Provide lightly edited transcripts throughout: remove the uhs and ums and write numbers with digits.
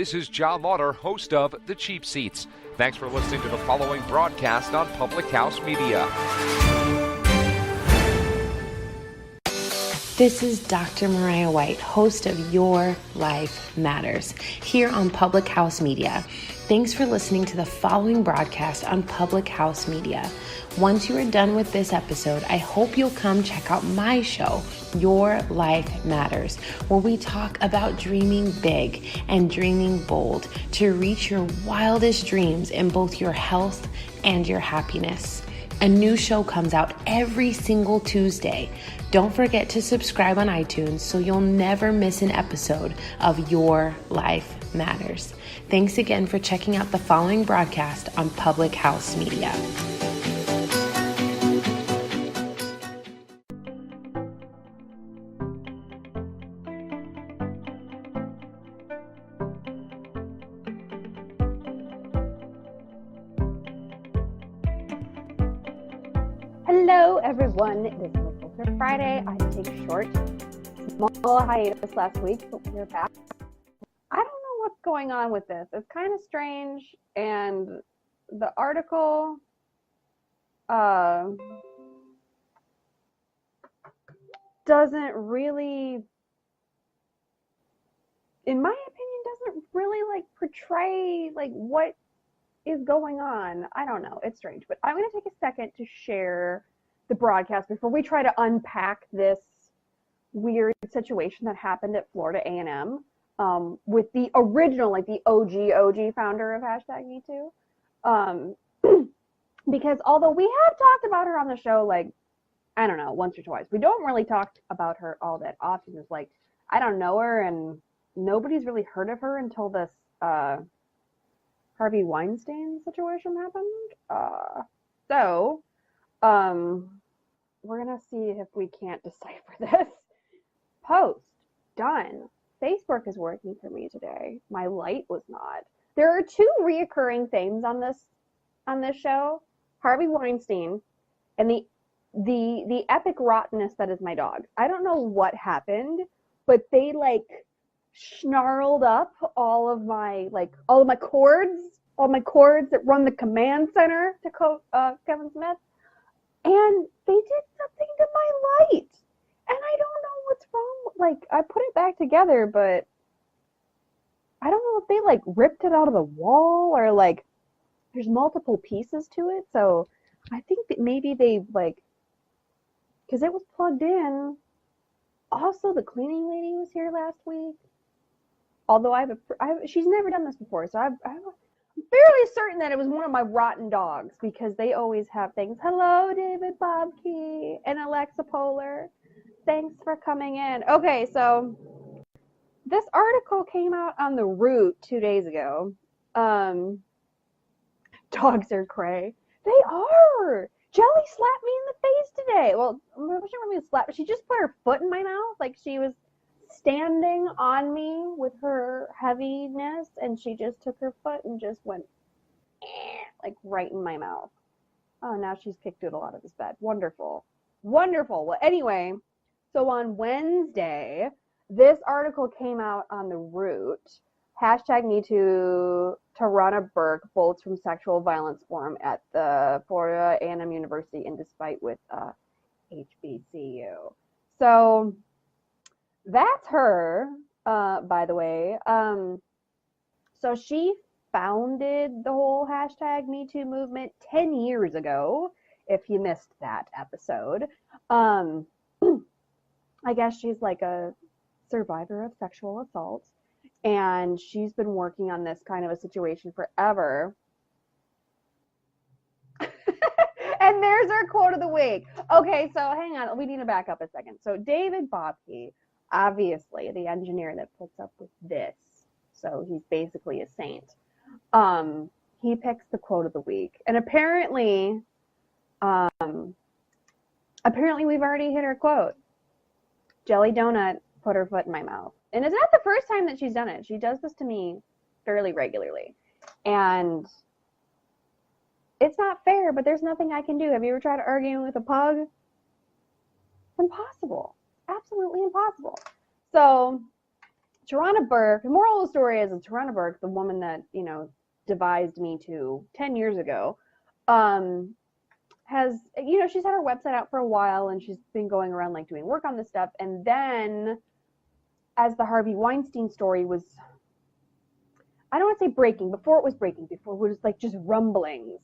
This is John Lauder, host of The Cheap Seats. Thanks for listening to the following broadcast on Public House Media. This is Dr. Mariah White, host of Your Life Matters, here on Public House Media. Thanks for listening to the following broadcast on Public House Media. Once you are done with this episode, I hope you'll come check out my show, Your Life Matters, where we talk about dreaming big and dreaming bold to reach your wildest dreams in both your health and your happiness. A new show comes out every single Tuesday. Don't forget to subscribe on iTunes so you'll never miss an episode of Your Life Matters. Thanks again for checking out the following broadcast on Public House Media. Hello everyone, it is Filter Friday. I take a short, small hiatus last week, but we're back. I don't know what's going on with this. It's kind of strange, and the article doesn't really, in my opinion, doesn't really portray what is going on. I don't know. It's strange, but I'm going to take a second to share the broadcast before we try to unpack this weird situation that happened at Florida A&M with the original, the OG founder of #MeToo. Because although we have talked about her on the show, I don't know, once or twice, we don't really talk about her all that often. It's I don't know her, and nobody's really heard of her until this Harvey Weinstein situation happened. So we're going to see if we can't decipher this. Post. Done. Facebook is working for me today. My light was not. There are two reoccurring themes on this show. Harvey Weinstein and the epic rottenness that is my dog. I don't know what happened, but they snarled up all of my cords that run the command center, to quote Kevin Smith, and they did something to my light, and I don't know what's wrong. I put it back together, but I don't know if they ripped it out of the wall, or there's multiple pieces to it, so I think that maybe they because it was plugged in. Also, the cleaning lady was here last week. Although she's never done this before, so I'm fairly certain that it was one of my rotten dogs, because they always have things. Hello, David Bobke and Alexa Polar. Thanks for coming in. Okay, so this article came out on The Root 2 days ago. Dogs are cray. They are. Jelly slapped me in the face today. Well, she didn't really slap, but she just put her foot in my mouth. She was standing on me with her heaviness, and she just took her foot and just went right in my mouth. Oh, now she's kicked it out of his bed. Wonderful. Well, anyway, so on Wednesday, this article came out on The Root. #MeToo, Tarana Burke bolts from sexual violence forum at the Florida A&M University in despite with HBCU. So that's her, by the way. So she founded the whole #MeToo movement 10 years ago, if you missed that episode. I guess she's a survivor of sexual assault, and she's been working on this kind of a situation forever. And there's our quote of the week. Okay, so hang on. We need to back up a second. So David Bobke, obviously the engineer that puts up with this, so he's basically a saint. He picks the quote of the week, and apparently we've already hit our quote. Jelly Donut put her foot in my mouth, and it's not the first time that she's done it. She does this to me fairly regularly, and it's not fair, but there's nothing I can do. Have you ever tried arguing with a pug? It's impossible. Absolutely impossible. So Tarana Burke, the moral of the story is that Tarana Burke, the woman that, devised Me Too 10 years ago, has, she's had her website out for a while and she's been going around like doing work on this stuff. And then as the Harvey Weinstein story was, I don't want to say breaking, before it was like just rumblings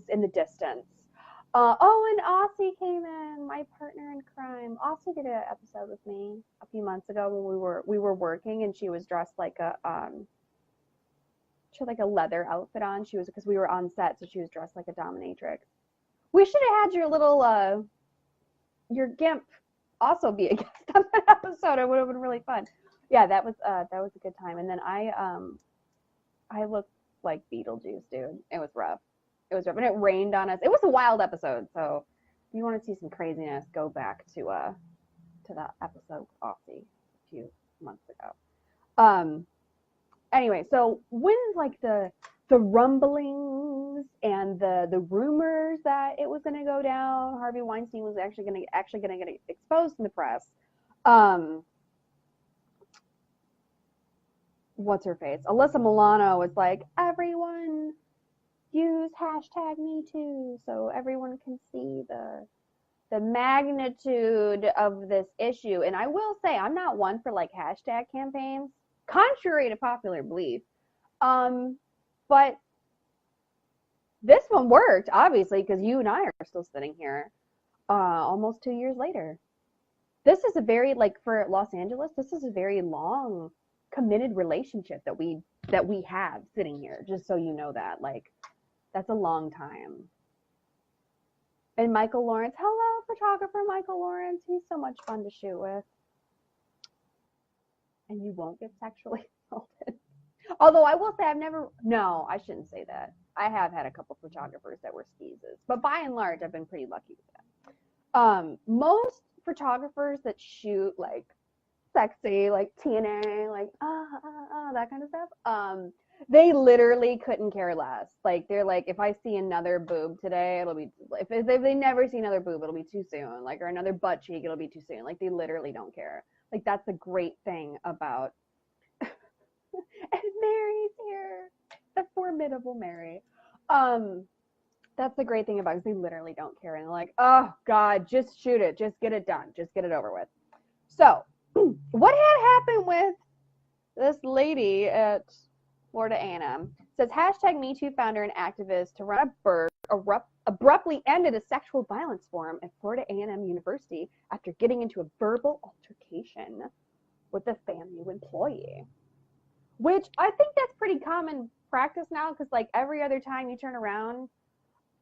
in the distance. And Aussie came in, my partner in crime. Aussie did an episode with me a few months ago when we were working, and she was dressed like she had like a leather outfit on. She was, because we were on set, so she was dressed like a dominatrix. We should have had your little your gimp also be a guest on that episode. It would have been really fun. Yeah, that was a good time. And then I looked like Beetlejuice, dude. It was rough. And it rained on us. It was a wild episode. So if you want to see some craziness, go back to that episode with Aussie a few months ago. Anyway, so when like the rumblings and the rumors that it was going to go down, Harvey Weinstein was actually going to get exposed in the press. What's her face? Alyssa Milano was like, everyone use #MeToo so everyone can see the magnitude of this issue. And I will say, I'm not one for like hashtag campaigns, contrary to popular belief. But this one worked, obviously, because you and I are still sitting here almost 2 years later. This is a very, like, for Los Angeles, this is a very long, committed relationship that we have sitting here, just so you know that. Like, that's a long time. And Michael Lawrence, hello, photographer Michael Lawrence. He's so much fun to shoot with. And you won't get sexually assaulted. Although I will say no, I shouldn't say that. I have had a couple photographers that were skeezes. But by and large, I've been pretty lucky with that. Most photographers that shoot, like, sexy, like TNA, like, that kind of stuff, they literally couldn't care less. Like, they're like, if I see another boob today, it'll be, if they never see another boob, it'll be too soon. Like, or another butt cheek, it'll be too soon. Like, they literally don't care. Like, that's a great thing about, and Mary's here, the formidable Mary. That's the great thing about it, is they literally don't care. And they're like, oh God, just shoot it. Just get it done. Just get it over with. So, what had happened with this lady at Florida A&M? Says #MeToo founder and activist Tarana Burke abruptly ended a sexual violence forum at Florida A&M University after getting into a verbal altercation with a FAMU employee. Which I think that's pretty common practice now, because like every other time you turn around,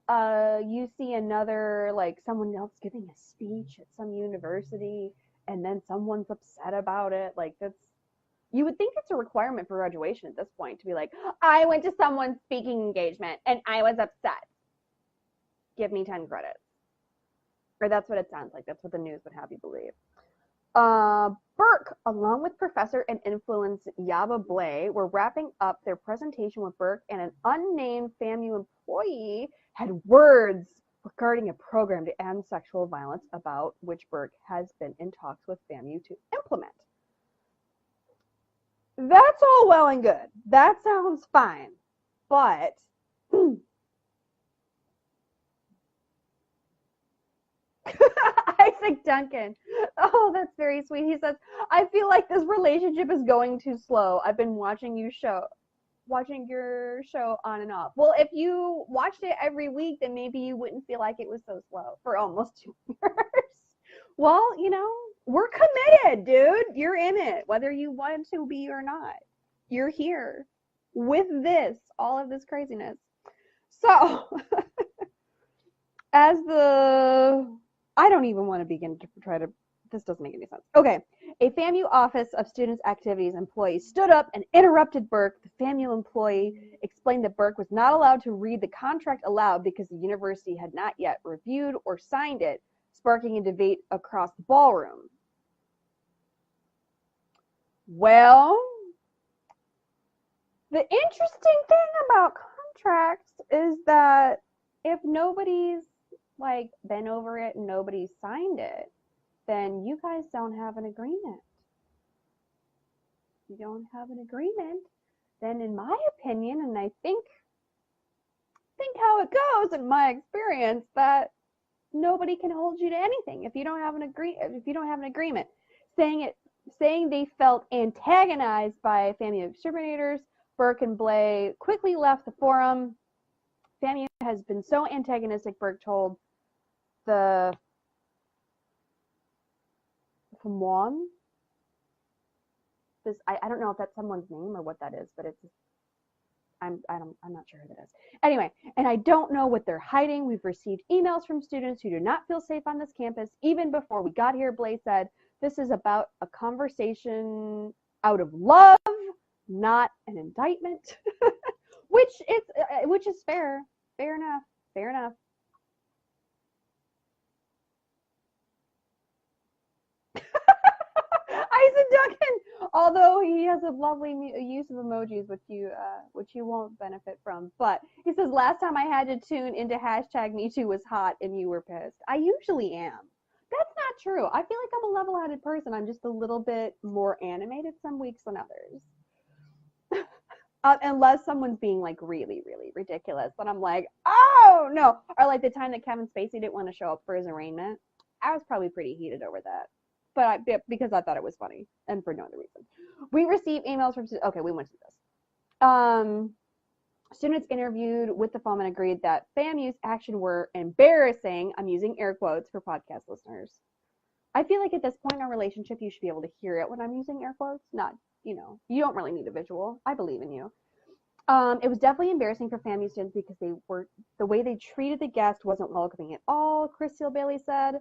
you see another, like, someone else giving a speech at some university, and then someone's upset about it. Like, you would think it's a requirement for graduation at this point to be like, I went to someone's speaking engagement and I was upset. Give me 10 credits. Or that's what it sounds like. That's what the news would have you believe. Burke, along with professor and influence Yaba Blay, were wrapping up their presentation with Burke and an unnamed FAMU employee had words regarding a program to end sexual violence, about which Burke has been in talks with FAMU to implement. That's all well and good. That sounds fine. But Isaac Duncan. Oh, that's very sweet. He says, I feel like this relationship is going too slow. I've been watching your show on and off. Well, if you watched it every week, then maybe you wouldn't feel like it was so slow for almost 2 years. Well, we're committed, dude. You're in it, whether you want to be or not. You're here with all of this craziness. So, I don't even want to begin to try to, this doesn't make any sense. Okay, a FAMU Office of Students Activities employee stood up and interrupted Burke. The FAMU employee explained that Burke was not allowed to read the contract aloud because the university had not yet reviewed or signed it, sparking a debate across the ballroom. Well, the interesting thing about contracts is that if nobody's like been over it and nobody signed it, then you guys don't have an agreement. you don't have an agreement, then in my opinion, and I think how it goes in my experience, that nobody can hold you to anything if you don't have an agreement. Saying they felt antagonized by FAMU exterminators, Burke and Blay quickly left the forum. FAMU has been so antagonistic, Burke told the FAMUAM. I don't know if that's someone's name or what that is, but I'm not sure who that is. Anyway, and I don't know what they're hiding. We've received emails from students who do not feel safe on this campus. Even before we got here, Blay said, this is about a conversation out of love, not an indictment, which is fair enough. Isaac Duncan, although he has a lovely use of emojis, which you won't benefit from, but he says, last time I had to tune into #MeToo was hot and you were pissed. I usually am. That's not true. I feel like I'm a level-headed person. I'm just a little bit more animated some weeks than others. Unless someone's being like really, really ridiculous, then I'm like, oh no. Or like the time that Kevin Spacey didn't want to show up for his arraignment. I was probably pretty heated over that. But because I thought it was funny and for no other reason. We received emails from students. Okay, we went through this. Students interviewed with the FAMU agreed that FAMU's action were embarrassing. I'm using air quotes for podcast listeners. I feel like at this point in our relationship, you should be able to hear it when I'm using air quotes. Not, you don't really need a visual. I believe in you. It was definitely embarrassing for FAMU students because the way they treated the guest wasn't welcoming at all, Chris Seal Bailey said.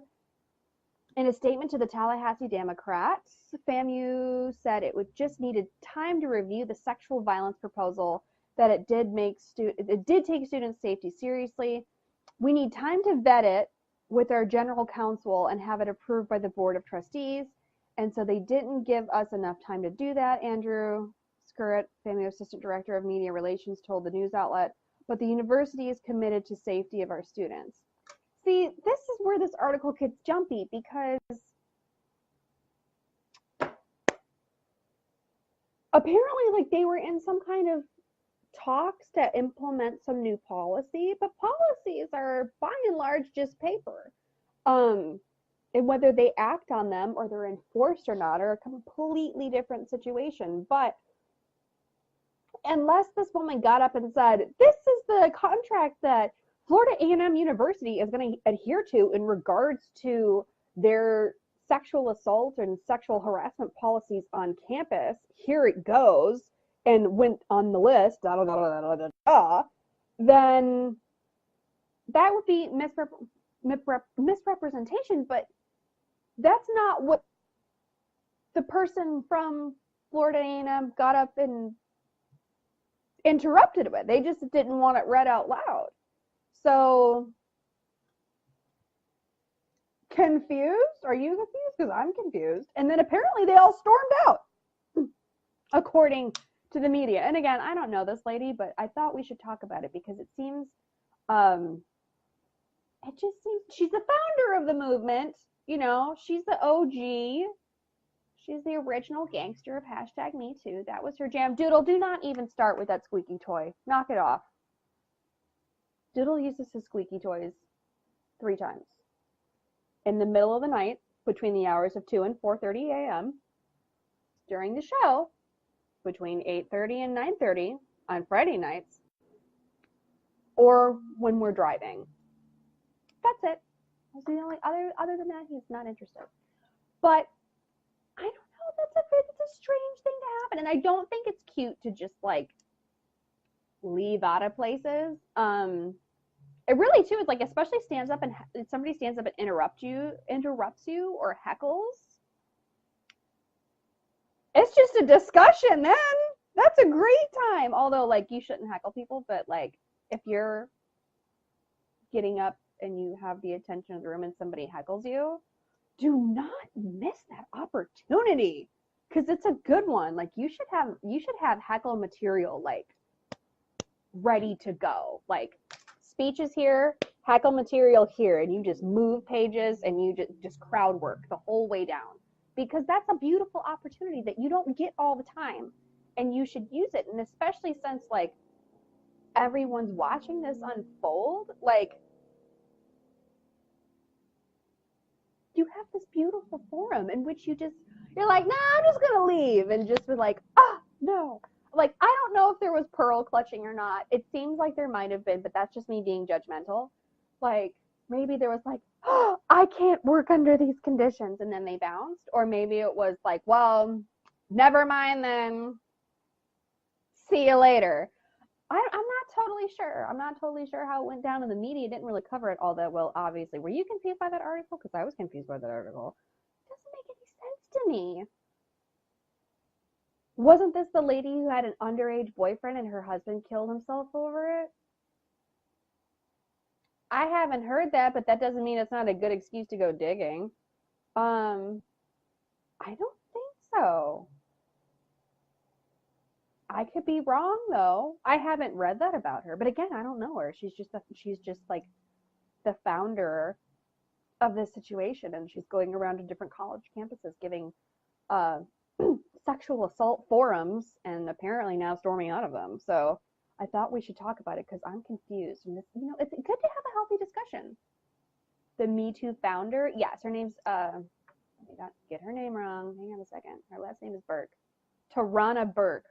In a statement to the Tallahassee Democrats, FAMU said it would just needed time to review the sexual violence proposal, that it did take students' safety seriously. We need time to vet it with our general counsel and have it approved by the Board of Trustees. And so they didn't give us enough time to do that, Andrew Skurrit, FAMU Assistant Director of Media Relations, told the news outlet. But the university is committed to safety of our students. See, this is where this article gets jumpy because apparently, like, they were in some kind of talks to implement some new policy, but policies are by and large just paper. And whether they act on them or they're enforced or not are a completely different situation. But unless this woman got up and said, this is the contract that Florida A&M University is going to adhere to in regards to their sexual assault and sexual harassment policies on campus, here it goes, and went on the list, then that would be misrepresentation, but that's not what the person from Florida A&M got up and interrupted with. They just didn't want it read out loud. So, confused? Are you confused? Because I'm confused. And then apparently they all stormed out, according to the media. And again, I don't know this lady, but I thought we should talk about it because it seems, she's the founder of the movement. She's the OG. She's the original gangster of #MeToo. That was her jam. Doodle, do not even start with that squeaky toy. Knock it off. Doodle uses his squeaky toys 3 times. In the middle of the night, between the hours of 2 and 4:30 a.m., during the show, between 8:30 and 9:30 on Friday nights, or when we're driving. That's it. That's the only other than that, he's not interested. But I don't know, that's a strange thing to happen. And I don't think it's cute to just like leave out of places. It really too is like, especially if somebody stands up and interrupts you or heckles. It's just a discussion then. That's a great time. Although like you shouldn't heckle people, but like if you're getting up and you have the attention of the room and somebody heckles you, do not miss that opportunity because it's a good one. Like you should have heckle material like ready to go. Like speeches here, heckle material here, and you just move pages and you just crowd work the whole way down because that's a beautiful opportunity that you don't get all the time, and you should use it. And especially since like everyone's watching this unfold, like you have this beautiful forum in which you're like, nah, I'm just gonna leave, and just be like, ah, no. Like, I don't know if there was pearl clutching or not. It seems like there might have been, but that's just me being judgmental. Like, maybe there was like, oh, I can't work under these conditions, and then they bounced. Or maybe it was like, well, never mind then. See you later. I'm not totally sure. I'm not totally sure how it went down in the media. It didn't really cover it all that well, obviously. Were you confused by that article? Because I was confused by that article. It doesn't make any sense to me. Wasn't this the lady who had an underage boyfriend and her husband killed himself over it? I haven't heard that, but that doesn't mean it's not a good excuse to go digging. I don't think so. I could be wrong though. I haven't read that about her, but again, I don't know her. She's just like the founder of this situation, and she's going around to different college campuses giving sexual assault forums, and apparently now storming out of them. So I thought we should talk about it because I'm confused. And this, it's good to have a healthy discussion. The metoo founder, yes, her name's let me not get her name wrong. Hang on a second. Her last name is Burke. Tarana Burke.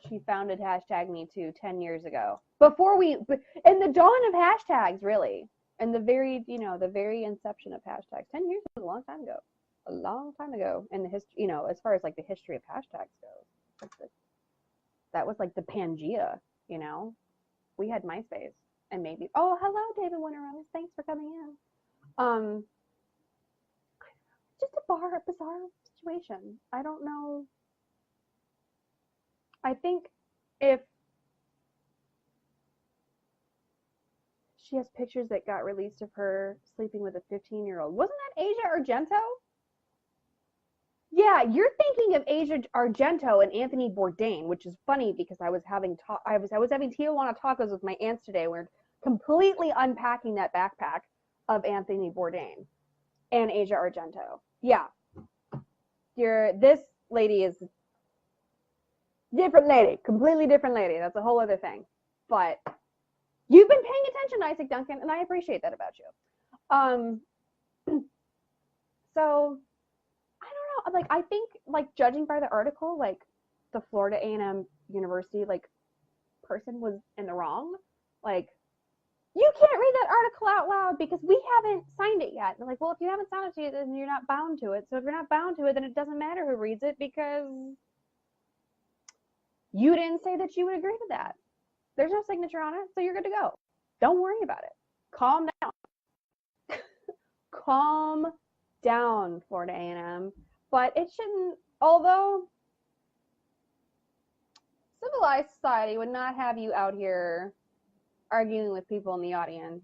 She founded #MeToo 10 years ago. In the dawn of hashtags, really. And the very inception of hashtags. 10 years is a long time ago. A long time ago in the history, as far as like the history of hashtags goes. That was like the Pangea, We had MySpace and maybe, oh, hello, David Winterrose. Thanks for coming in. Just a bizarre situation. I don't know. I think if she has pictures that got released of her sleeping with a 15-year-old. Wasn't that Asia Argento? Yeah, you're thinking of Asia Argento and Anthony Bourdain, which is funny because I was having Tijuana tacos with my aunts today. We're completely unpacking that backpack of Anthony Bourdain and Asia Argento. Yeah, this lady is different lady, completely different lady. That's a whole other thing. But you've been paying attention, Isaac Duncan, and I appreciate that about you. So I don't know. Like, I think, like, judging by the article, like, the Florida A&M University, like, person was in the wrong. Like, you can't read that article out loud because we haven't signed it yet. And like, well, if you haven't signed it, then you're not bound to it. So if you're not bound to it, then it doesn't matter who reads it because you didn't say that you would agree to that. There's no signature on it, so you're good to go. Don't worry about it. Calm down. Calm down, Florida A&M. But it shouldn't, although civilized society would not have you out here arguing with people in the audience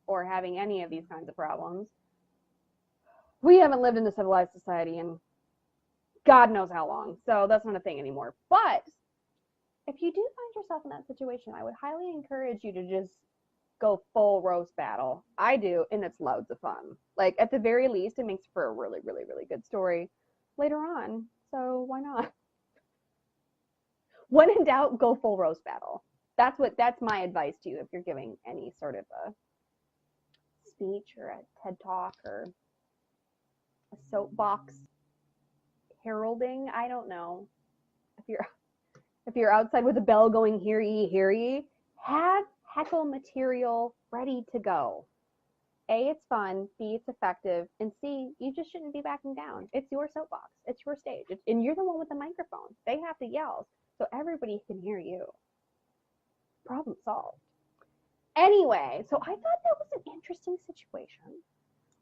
or having any of these kinds of problems. We haven't lived in a civilized society in God knows how long, so that's not a thing anymore. But if you do find yourself in that situation, I would highly encourage you to just go full roast battle. I do, and it's loads of fun. Like, at the very least, it makes for a really, really, really good story later on. So why not? When in doubt, go full roast battle. That's my advice to you if you're giving any sort of a speech or a TED Talk or a soapbox heralding. I don't know. If you're outside with a bell going, hear ye, have heckle material ready to go. A, it's fun. B, it's effective. And C, you just shouldn't be backing down. It's your soapbox. It's your stage. And you're the one with the microphone. They have to yell so everybody can hear you. Problem solved. Anyway, so I thought that was an interesting situation.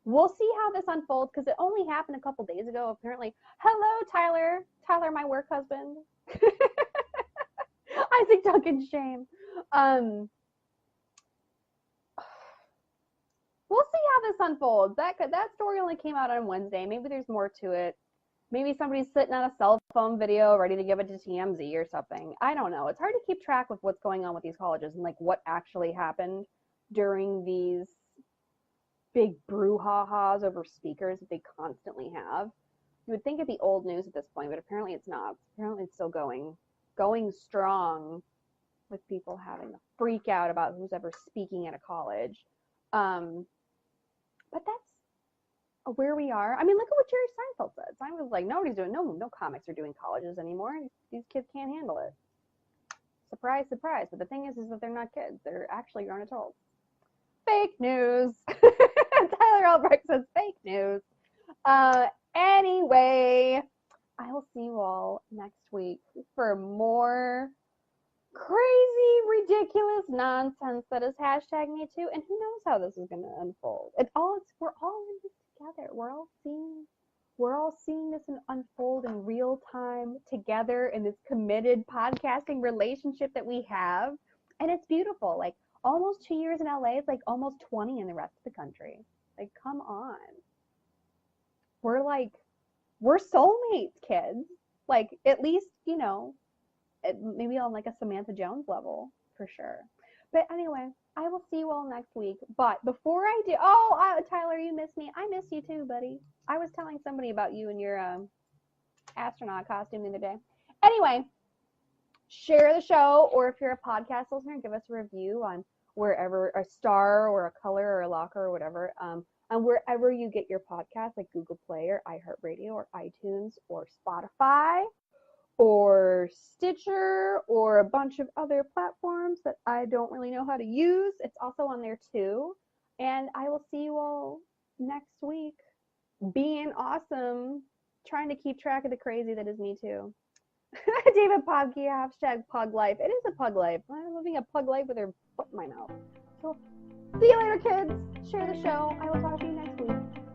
We'll see how this unfolds because it only happened a couple days ago, apparently. Hello, Tyler. Tyler, my work husband. Isaac Duncan's shame. We'll see how this unfolds. That story only came out on Wednesday. Maybe there's more to it. Maybe somebody's sitting on a cell phone video ready to give it to TMZ or something. I don't know. It's hard to keep track with what's going on with these colleges and like what actually happened during these big brouhahas over speakers that they constantly have. You would think it'd be old news at this point, but apparently it's not. Apparently it's still going strong with people having a freak out about who's ever speaking at a college. But that's where we are. I mean, look at what Jerry Seinfeld said. Seinfeld was like, no comics are doing colleges anymore. These kids can't handle it. Surprise, surprise. But the thing is that they're not kids. They're actually grown adults. Fake news. Tyler Albrecht says fake news. Anyway, I will see you all next week for more crazy, ridiculous nonsense that is hashtag me too. And who knows how this is going to unfold. We're all in this together. We're all seeing this unfold in real time together in this committed podcasting relationship that we have. And it's beautiful. Like almost 2 years in LA, it's like almost 20 in the rest of the country. Like, come on. We're soulmates, kids. Like, at least, maybe on like a Samantha Jones level, for sure. But anyway, I will see you all next week. But before I do, Tyler, you miss me. I miss you too, buddy. I was telling somebody about you in your astronaut costume the other day. Anyway, share the show, or if you're a podcast listener, give us a review on wherever, a star or a color or a locker or whatever, and wherever you get your podcast, like Google Play or iHeartRadio or iTunes or Spotify or Stitcher or a bunch of other platforms that I don't really know how to use. It's also on there too. And I will see you all next week being awesome, trying to keep track of the crazy that is me too. David Podkey, hashtag pug life. It is a pug life. I'm living a pug life with her foot in my mouth. So see you later, kids. Share the show. I will talk to you next week.